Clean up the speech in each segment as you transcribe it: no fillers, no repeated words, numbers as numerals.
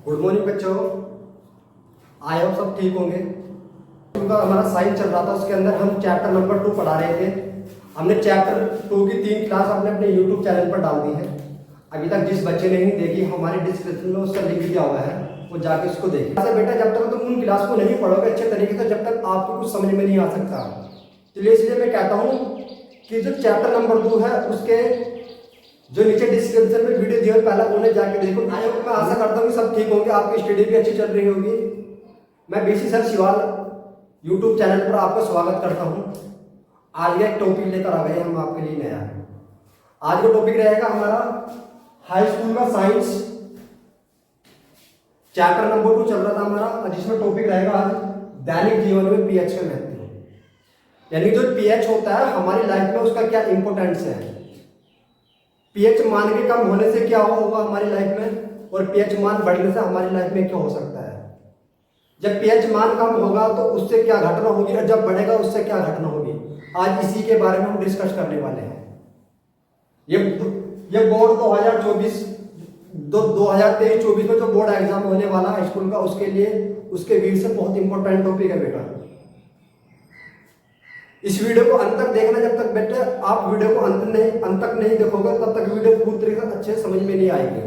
Good morning बच्चों। I hope सब ठीक होंगे। क्योंकि हमारा साइंस चल रहा था, उसके अंदर हम चैप्टर नंबर 2 पढ़ा रहे थे। हमने चैप्टर 2 की 3 क्लास अपने यूट्यूब चैनल पर डाल दी है। अभी तक जिस बच्चे ने नहीं देखी, हमारे डिस्क्रिप्शन में उसका लिंक दिया हुआ है, वो जाके उसको देखें। ऐसे बेटा, जब तक तुम उन क्लास को नहीं पढ़ोगे अच्छे तरीके से, जब तक आपको कुछ समझ में नहीं आ सकता। चलिए, इसलिए मैं कहता हूँ कि जो चैप्टर नंबर 2 है, उसके जो नीचे डिस्क्रिप्शन में वीडियो दिया पहला उन्हें जाके देखो। मैं आशा करता हूँ कि सब ठीक होंगे, आपकी स्टडी भी अच्छी चल रही होगी। मैं बीसी सर शिवाल यूट्यूब चैनल पर आपका स्वागत करता हूँ। आज एक टॉपिक लेकर आ गए हम आपके लिए नया। आज का टॉपिक रहेगा हमारा हाई स्कूल का साइंस चैप्टर नंबर 2 चल रहा था हमारा, जिसमें टॉपिक रहेगा आज दैनिक जीवन में पीएच का महत्व। यानी जो पीएच होता है हमारी लाइफ में, उसका क्या इंपोर्टेंस है। पीएच मान के कम होने से क्या होगा हमारी लाइफ में, और पीएच मान बढ़ने से हमारी लाइफ में क्या हो सकता है। जब पीएच मान कम होगा तो उससे क्या घटना होगी, और जब बढ़ेगा उससे क्या घटना होगी। आज इसी के बारे में हम डिस्कस करने वाले हैं। ये बोर्ड 2023-24 में जो बोर्ड एग्जाम होने वाला है स्कूल का, उसके लिए उसके वीर से बहुत इंपॉर्टेंट टॉपिक है बेटा। इस वीडियो को अंत तक देखना। जब तक बेटे आप वीडियो को अंत तक नहीं देखोगे, तब तक वीडियो पूरी तरीके से अच्छे समझ में नहीं आएगी।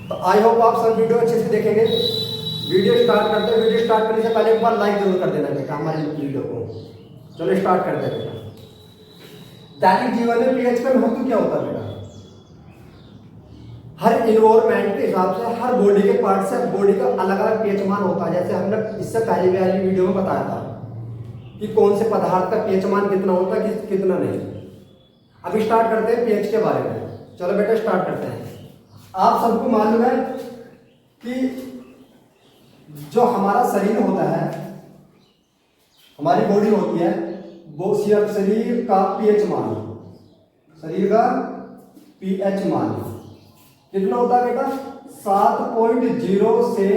तो आई होप आप सब वीडियो अच्छे से देखेंगे। वीडियो स्टार्ट करते हैं। वीडियो स्टार्ट करने से पहले एक बार लाइक जरूर कर देना बेटा हमारे वीडियो को। चलो स्टार्ट करते हैं बेटा। दैनिक जीवन में पीएच का महत्व क्या होता है बेटा। हर इन्वायरमेंट के हिसाब से, हर बॉडी के पार्ट से बॉडी का अलग अलग पीएच मान होता है। जैसे हमने इससे पहले वाली वीडियो में बताया था कि कौन से पदार्थ का पीएच मान कितना होता है, कितना नहीं। अभी स्टार्ट करते हैं पीएच के बारे में। चलो बेटा स्टार्ट करते हैं। आप सबको मालूम है कि जो हमारा शरीर होता है, हमारी बॉडी होती है, वो शरीर का पीएच मान, शरीर का पीएच मान कितना होता है बेटा, 7.0 से।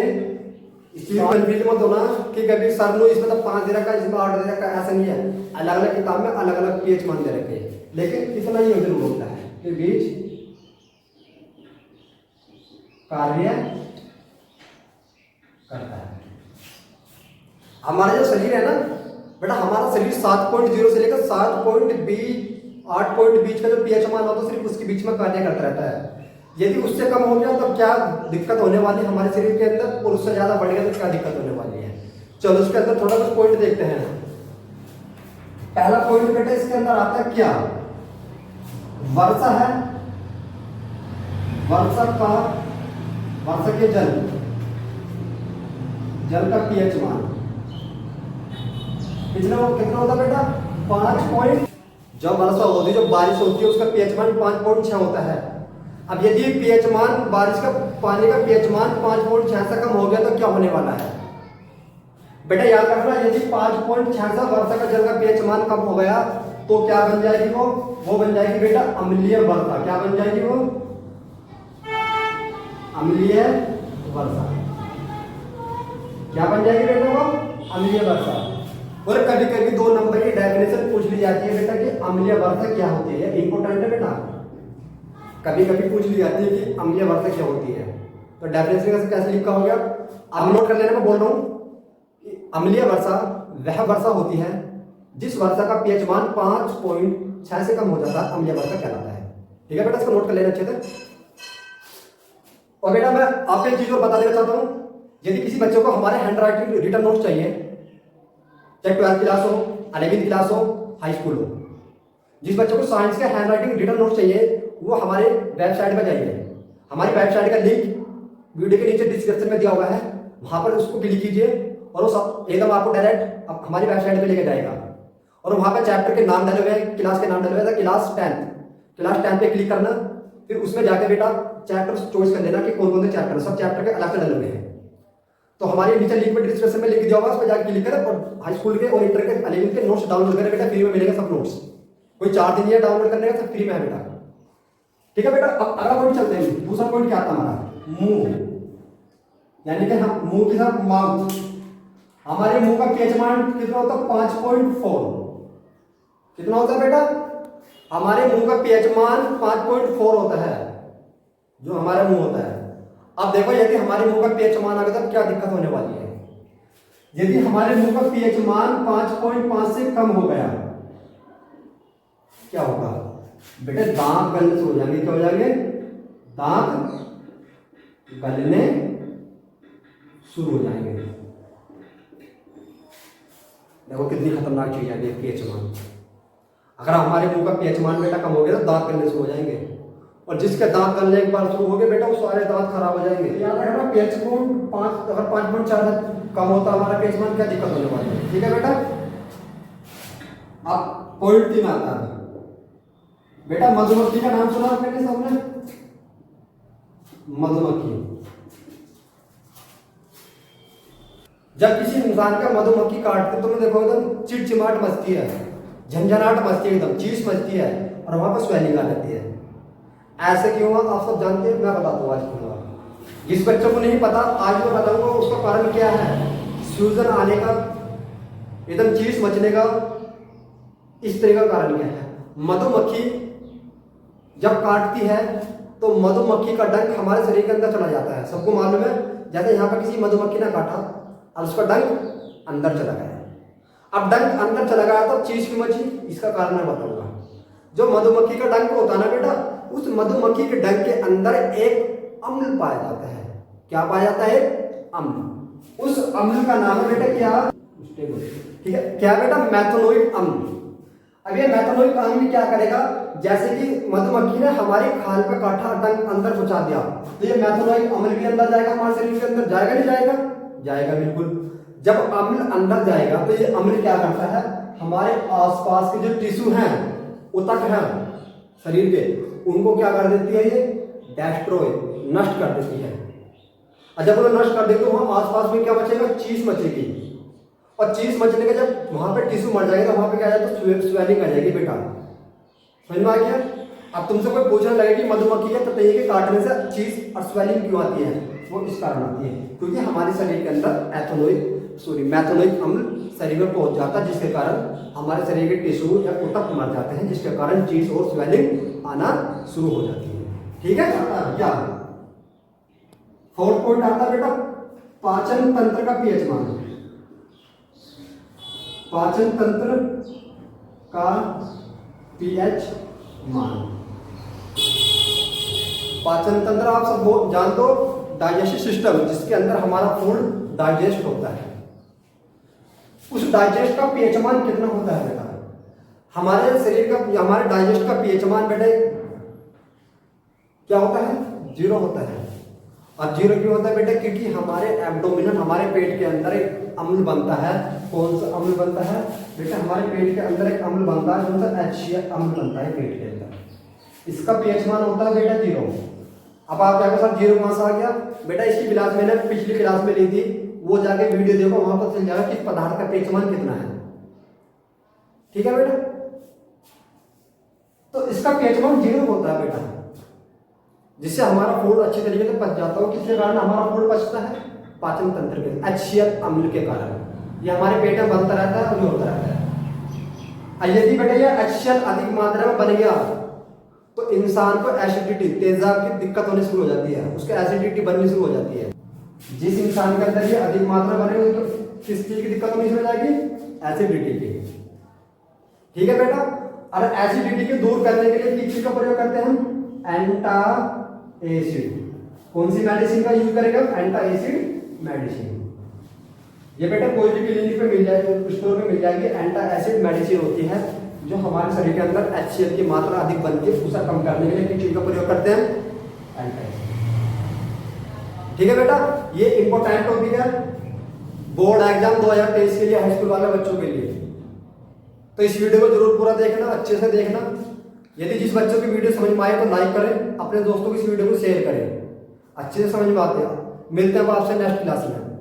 कंफ्यूज मत होना कि कभी सर ने इसमें तो 5 दे रखा है, इसमें 8 दे रखा है, ऐसा नहीं है। अलग अलग किताब में अलग अलग पीएच मान दे रखे हैं, लेकिन इतना ही जरूर होता है कि बीज कार्य करता है। हमारा जो शरीर है ना बेटा, हमारा शरीर 7.0 से लेकर 8.20 का जो पीएच मान होता है, सिर्फ उसके बीच में कार्य करता रहता है। यदि उससे कम हो गया तो क्या दिक्कत होने वाली है हमारे शरीर के अंदर, और उससे ज्यादा बढ़ गया तो क्या दिक्कत होने वाली है। चलो उसके अंदर थोड़ा कुछ पॉइंट देखते हैं। पहला पॉइंट बेटा इसके अंदर आता है क्या, वर्षा है। वर्षा के जल का पीएच मान कितना होता बेटा, 5 जब वर्षा होती है, जब बारिश होती है, उसका पीएच मान 5.6 होता है। अब यदि पीएच मान बारिश का पानी का पीएच मान 5.6 से कम हो गया तो क्या होने वाला है बेटा, याद रखना। यदि 5.6 से वर्षा का जल का पीएच मान कम हो गया तो क्या बन जाएगी, वो बन जाएगी बेटा अम्लीय वर्षा। क्या बन जाएगी वो, अम्लीय वर्षा। क्या बन जाएगी बेटा, वो अम्लीय वर्षा। और कभी कभी 2 नंबर की डेफिनेशन पूछ ली जाती है बेटा कि अम्लीय वर्षा क्या होती है। इंपोर्टेंट है बेटा, कभी कभी पूछ ली जाती है कि अम्लीय वर्षा क्या होती है। तो डेफिनेशन कैसे लिखा हो गया, आप नोट कर लेना। मैं बोल रहा हूँ अम्लीय वर्षा वह वर्षा होती है जिस वर्षा का पीएच मान 5.6 से कम हो जाता है, अम्लीय वर्षा कहलाता है। ठीक है बेटा, इसको नोट कर लेना अच्छे से। और बेटा मैं आपको एक चीज और बता देना चाहता हूँ। यदि किसी बच्चे को हमारे हैंड राइटिंग रिटर्न नोट चाहिए, चाहे 12th क्लास हो, 11th क्लास हो, हाई स्कूल हो, जिस बच्चे को साइंस के हैंड राइटिंग रिटर्न नोट चाहिए, वो हमारे वेबसाइट पर जाइए। हमारी वेबसाइट का लिंक वीडियो के नीचे डिस्क्रिप्शन में दिया हुआ है, वहां पर उसको क्लिक कीजिए और वो सब एकदम आपको डायरेक्ट हमारी वेबसाइट पे लेके जाएगा। और वहां पे चैप्टर के नाम डले हुए हैं, क्लास के नाम डले हुए हैं, क्लास 10 पे क्लिक करना। फिर उसमें जाकर बेटा चैप्टर चॉइस कर लेना कि कौन कौन से चैप्टर, सब चैप्टर के अलग से डले हुए हैं। तो हमारे नीचे लिंक में डिस्क्रिप्शन में लिख दिया होगा, उस पर जाकर क्लिक करें और हाई स्कूल के और इंटर के 11th के नोट्स डाउनलोड करें बेटा। फ्री में मिलेंगे सब नोट्स, कोई चार्ज नहीं है डाउनलोड करने का, सब फ्री में है बेटा। ठीक है बेटा, अब अगला पॉइंट चलते हैं। दूसरा पॉइंट क्या था हमारा, मुंह, यानी कि हम मुंह के साथ माउथ। हमारे मुंह का पीएच मान कितना होता है, 5.4। कितना होता है बेटा, हमारे मुंह का पीएच मान 5.4 होता है, जो हमारा मुंह होता है। अब देखो यदि हमारे मुंह का पीएच मान आ गया तो क्या दिक्कत होने वाली है। यदि हमारे मुंह का पीएच मान 5.5 से कम हो गया, क्या होगा बेटे? दांत गलने शुरू हो जाएंगे। क्या हो जाएंगे? दांत गलने शुरू हो जाएंगे। देखो कितनी खतरनाक चीज है ये पीएच मान। अगर हमारे मुंह का पीएच मान बेटा कम हो गया तो दांत गलने शुरू हो जाएंगे, और जिसके दांत गलने एक बार शुरू हो गए बेटा वो सारे दांत खराब हो जाएंगे। याद रखना पीएच मान 5, अगर 5.4 कम होता हमारा पीएच मान, क्या दिक्कत होने वाली है। ठीक है बेटा। अब पॉइंट 3 आता है बेटा, मधुमक्खी का नाम सुना आपने सबने? मधुमक्खी। जब किसी इंसान का मधुमक्खी काटते तो देखो एकदम चिड़चिमाट मचती है, झंझनाट मचती है, एकदम चीस मचती है, और वहां पर स्वेलिंग आ जाती है। ऐसे क्यों हुआ आप सब जानते हैं? मैं बताता हूँ आज क्यों। जिस बच्चों को नहीं पता आज मैं बताऊंगा उसका कारण क्या है। सूजन आने का, एकदम चीस मचने का, इस तरह का कारण क्या है? मधुमक्खी जब काटती है तो मधुमक्खी का डंक हमारे शरीर के अंदर चला जाता है। सबको मालूम है, जैसे यहाँ पर किसी मधुमक्खी ने काटा और उसका डंक अंदर चला गया। अब डंक अंदर चला गया तो चीज क्यों मची, इसका कारण मैं बताऊंगा। जो मधुमक्खी का डंक होता है ना बेटा, उस मधुमक्खी के डंक के अंदर एक अम्ल पाया जाता है। क्या पाया जाता है? अम्ल। उस अम्ल का नाम है बेटा क्या? ठीक है, क्या बेटा? मेथनोइक अम्ल। अब ये मेथनोइक अम्ल क्या करेगा? जैसे कि मधुमक्खी ने हमारी खाल पे काटा, डंक अंदर पहुंचा दिया, तो ये मेथनोइक अम्ल भी अंदर जाएगा हमारे शरीर के अंदर। जाएगा नहीं जाएगा? जाएगा बिल्कुल। जब अम्ल अंदर जाएगा तो ये अम्ल क्या करता है? हमारे आसपास के जो टिश्यू हैं, ऊतक हैं शरीर के, उनको क्या कर देती है? ये डेस्ट्रॉय, नष्ट कर देती है। और जब वो नष्ट कर देती है तो वहां आसपास में क्या बचेगा? चीज बचेगी। और चीज मचने का जब वहां पे टिश्यू मर जाएगा तो वहां पे क्या आ जाएगा? स्वेलिंग आ जाएगी बेटा। समझ में आ गया? अब तुमसे कोई पूछने लगे कि मधुमक्खी के ततैये के काटने से चीज और स्वेलिंग क्यों आती है? वो इस कारण आती है क्योंकि हमारे शरीर के अंदर मेथनोइक अम्ल शरीर में पहुंच जाता है, जिसके कारण हमारे शरीर के टिश्यू या ऊतक मर जाते हैं, जिसके कारण चीज और स्वेलिंग आना शुरू हो जाती है। ठीक है? क्या 4th पॉइंट आता बेटा, पाचन तंत्र का पीएच मान। पाचन तंत्र का पीएच मान। पाचन तंत्र आप सब जान दो, डाइजेस्टिव सिस्टम जिसके अंदर हमारा फूड डाइजेस्ट होता है, उस डाइजेस्ट का पीएच मान कितना होता है बेटा? हमारे शरीर का, हमारे डाइजेस्ट का पीएच मान बेटे क्या होता है? 0 होता है। और 0 क्यों होता है बेटे? क्योंकि हमारे एब्डोमिनल, हमारे पेट के अंदर एक अम्ल बनता है। कौन सा अम्ल बनता है बेटा? हमारे पेट के अंदर एक अम्ल बनता है, कौन सा? HCl अम्ल बनता है पेट के अंदर। इसका पीएच मान होता है बेटा 0। अब आप क्या सर 0 कहां से आ गया बेटा? इसकी क्लास मैंने पिछली क्लास में ली थी, वो जाके वीडियो देखो, वहां पर चल जाएगा कि पदार्थ का पीएच मान कितना है। ठीक है बेटा? तो इसका पीएच मान 0 होता है बेटा, जिससे हमारा फूड अच्छे तरीके से पच जाता हो। किसके कारण हमारा फूड पचता है? पाचन तंत्र के, HCl अम्ल के कारण। ये हमारे पेट में बनता रहता है और जो होता रहता है। यदि बेटा ये HCl अधिक मात्रा में बन गया तो इंसान को एसिडिटी, तेजाब की दिक्कत होनी शुरू हो जाती है, उसके एसिडिटी बननी शुरू हो जाती है। जिस इंसान के अंदर ये अधिक मात्रा बनेगी तो किस चीज की दिक्कत होनी शुरू हो जाएगी? एसिडिटी की। ठीक है बेटा? और एसिडिटी को दूर करने के लिए किस चीज का प्रयोग करते हैं हम? एंटा एसिड। कौन सी मेडिसिन का यूज करेगा? एंटा एसिड मेडिसिन। ये बेटा कोई भी क्लिनिक पे मिल जाएगी, स्टोर में मिल जाएगी। एंटा एसिड मेडिसिन होती है जो हमारे शरीर के अंदर HCl की मात्रा अधिक बनती है, उसे कम करने के लिए किस चीज का प्रयोग करते हैं? एंटा एसिड। ठीक है बेटा? ये इंपॉर्टेंट टॉपिक है बोर्ड एग्जाम 2023 के लिए, हाई स्कूल वाले बच्चों के लिए। तो इस वीडियो को जरूर पूरा देखना, अच्छे से देखना। यदि जिस बच्चों की वीडियो समझ में आए तो लाइक करें, अपने दोस्तों को इस वीडियो को शेयर करें। अच्छे से समझ में आते हैं। मिलते हैं आपसे नेक्स्ट क्लास में।